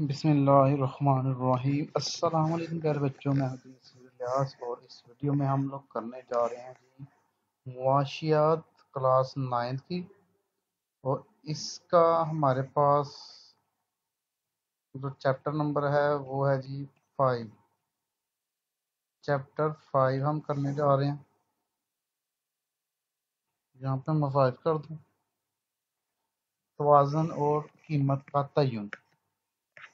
بسم اللہ الرحمن الرحیم۔ السلام علیکم پیارے بچوں، میں حدیث الیاس اور اس ویڈیو میں ہم لوگ کرنے جا رہے ہیں معاشیات کلاس 9 کی، اور اس کا ہمارے پاس جو چیپٹر نمبر ہے وہ ہے 5۔ چیپٹر 5 ہم کرنے جا رہے ہیں۔ یہاں پہ میں 5 کر دوں، توازن اور قیمت کا تعین۔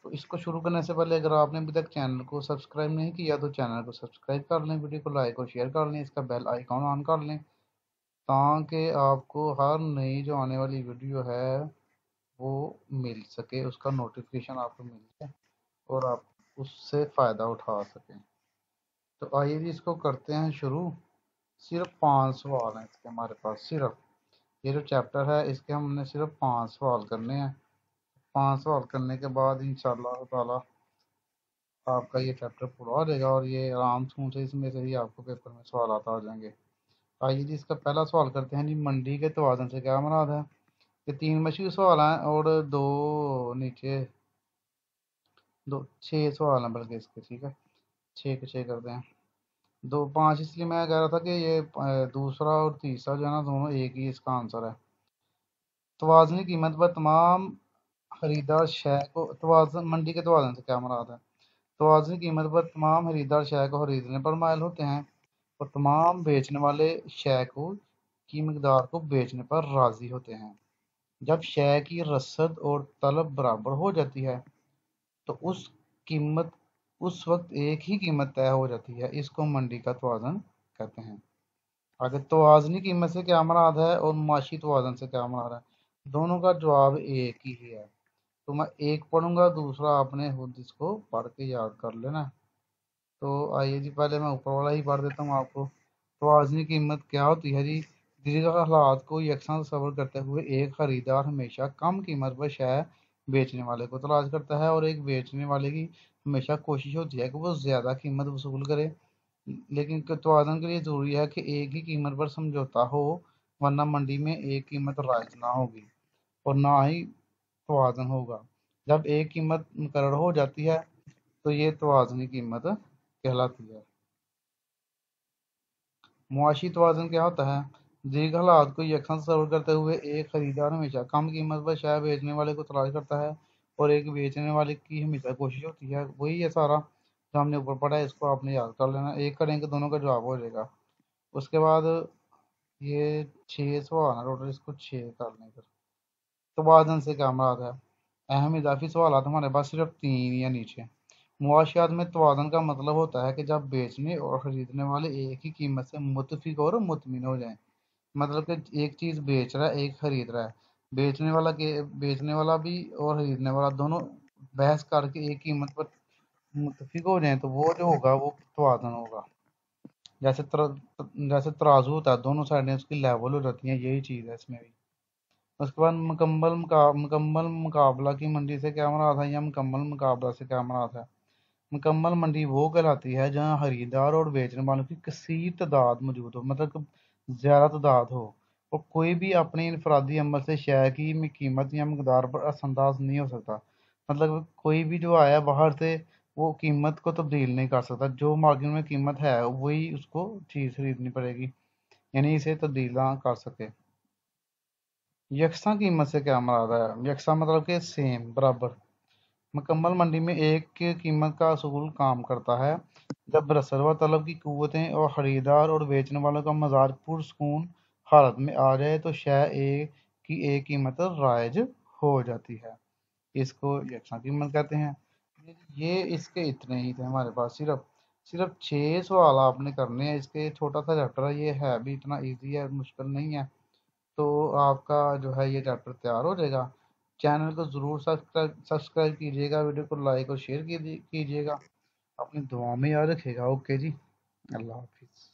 تو اس کو شروع کرنے سے پہلے اگر آپ نے ابھی تک چینل کو سبسکرائب نہیں کیا تو چینل کو سبسکرائب کر لیں، ویڈیو کو لائک اور شیئر کر لیں، اس کا بیل آئیکن آن کر لیں تاکہ آپ کو ہر نئی جو آنے والی ویڈیو ہے وہ مل سکے، اس کا نوٹیفیکیشن آپ کو مل جائے اور آپ اس سے فائدہ اٹھا سکیں۔ تو آئیے جی اس کو کرتے ہیں شروع۔ صرف 5 سوال ہیں اس کے ہمارے پاس، صرف یہ جو چیپٹر ہے اس کے ہم نے صرف 5 سوال کرنے ہیں۔ 5 سوال کرنے کے بعد انشاءاللہ تعالی آپ کا یہ چیپٹر پورا ہو جائے گا اور یہ آرام سے اس میں سے ہی آپ کو پیپر میں سوالات آ جائیں گے۔ آئیے جی اس کا پہلا سوال کرتے ہیں جی، منڈی کے توازن سے کیا مراد ہے؟ یہ 3 مشہور سوال ہیں اور دو نیچے 6 سوال ہیں بلکہ اس کے، ٹھیک ہے 6 کے 6 کرتے ہیں۔ 5 اس لیے میں کہہ رہا تھا کہ یہ دوسرا اور تیسرا جو ہے نا دونوں ایک ہی اس کا آنسر ہے۔ توازنی قیمت پر تمام خریدار شے کو منڈی کے توازن سے کیا مراد ہے؟ توازنی قیمت پر تمام خریدار شے کو خریدنے پر مائل ہوتے ہیں اور تمام بیچنے والے شے کی مقدار کو بیچنے پر راضی ہوتے ہیں۔ جب شے کی رسد اور طلب برابر ہو جاتی ہے تو اس وقت ایک ہی قیمت طے ہو جاتی ہے، اس کو منڈی کا توازن کہتے ہیں۔ اگر توازنی قیمت سے کیا مراد ہے اور معاشی توازن سے کیا مراد ہے، دونوں کا جواب ایک ہی ہے۔ تو میں ایک پڑھوں گا، دوسرا آپ نے خود اس کو پڑھ کے یاد کر لینا۔ تو آئیے جی پہلے میں اوپر والا ہی پڑھ دیتا ہوں آپ کو۔ توازنی قیمت کیا ہوتی ہے جی؟ دیگر حالات کو یکساں تصور کرتے ہوئے ایک خریدار ہمیشہ کم قیمت پر شے بیچنے والے کو تلاش کرتا ہے اور ایک بیچنے والے کی ہمیشہ کوشش ہوتی ہے کہ وہ زیادہ قیمت وصول کرے، لیکن توازن کے لیے ضروری ہے کہ ایک ہی قیمت پر سمجھوتا ہو، ورنہ منڈی میں ایک قیمت رائج نہ ہوگی اور نہ ہی توازن ہوگا۔ جب ایک قیمت مقرر ہو جاتی ہے تو یہ توازنی قیمت کہلاتی ہے۔ معاشی توازن کیا ہوتا ہے؟ دیگر حالات کو یکساں تصور کرتے ہوئے ایک خریدار ہمیشہ کم قیمت پر شے بیچنے والے کو تلاش کرتا ہے اور ایک بیچنے والے کی ہمیشہ کوشش ہوتی ہے۔ وہی ہے سارا جو ہم نے اوپر پڑھا ہے، اس کو آپ نے یاد کر لینا، ایک کریں کہ دونوں کا جواب ہو جائے گا۔ اس کے بعد یہ 6 سوال ہیں ٹوٹل، اس کو 6 کر لیں۔ پھر توازن سے کیا مراد ہے؟ اہم اضافی سوالات ہمارے پاس صرف 3 یا نیچے۔ معاشیات میں توازن کا مطلب ہوتا ہے کہ جب بیچنے اور خریدنے والے ایک ہی قیمت سے متفق اور مطمئن ہو جائیں، مطلب کہ ایک چیز بیچ رہا ہے ایک خرید رہا ہے، بیچنے والا بھی اور خریدنے والا دونوں بحث کر کے ایک قیمت پر متفق ہو جائیں تو وہ جو ہوگا وہ توازن ہوگا۔ جیسے ترازو ہوتا ہے، دونوں سائڈیں اس کی لیول ہو جاتی ہیں، یہی چیز ہے اس میں بھی۔ اس کے بعد مکمل مقابلہ کی منڈی سے کیا مراد ہے یا مکمل مقابلہ سے کیا مراد ہے؟ مکمل منڈی وہ کہلاتی ہے جہاں خریدار اور بیچنے والوں کی کثیر تعداد موجود ہو، مطلب کہ زیادہ تعداد ہو، اور کوئی بھی اپنے انفرادی عمل سے شے کی قیمت یا مقدار پر اثر انداز نہیں ہو سکتا۔ مطلب کوئی بھی جو آیا باہر سے وہ قیمت کو تبدیل نہیں کر سکتا، جو مارکیٹ میں قیمت ہے وہی اس کو چیز خریدنی پڑے گی، یعنی اسے تبدیل نہ کر سکے۔ یکساں قیمت سے کیا مراد ہے؟ یکساں مطلب کہ سیم، برابر۔ مکمل منڈی میں ایک قیمت کا اصول کام کرتا ہے جب رسد و طلب کی قوتیں اور خریدار اور بیچنے والوں کا مزاج پرسکون حالت میں آ جائے تو شے کی ایک قیمت رائج ہو جاتی ہے، اس کو یکساں قیمت کہتے ہیں۔ یہ اس کے اتنے ہی تھے ہمارے پاس، صرف 6 سوال آپ نے کرنے ہیں۔ اس کے چھوٹا سا چیپٹر ہے، یہ ہے بھی اتنا ایزی ہے، مشکل نہیں ہے۔ تو آپ کا جو ہے یہ چیپٹر تیار ہو جائے گا۔ چینل کو ضرور سبسکرائب کیجیے گا، ویڈیو کو لائک اور شیئر کیجیے گا، اپنی دعاؤں میں یاد رکھیے گا۔ اوکے جی، اللہ حافظ۔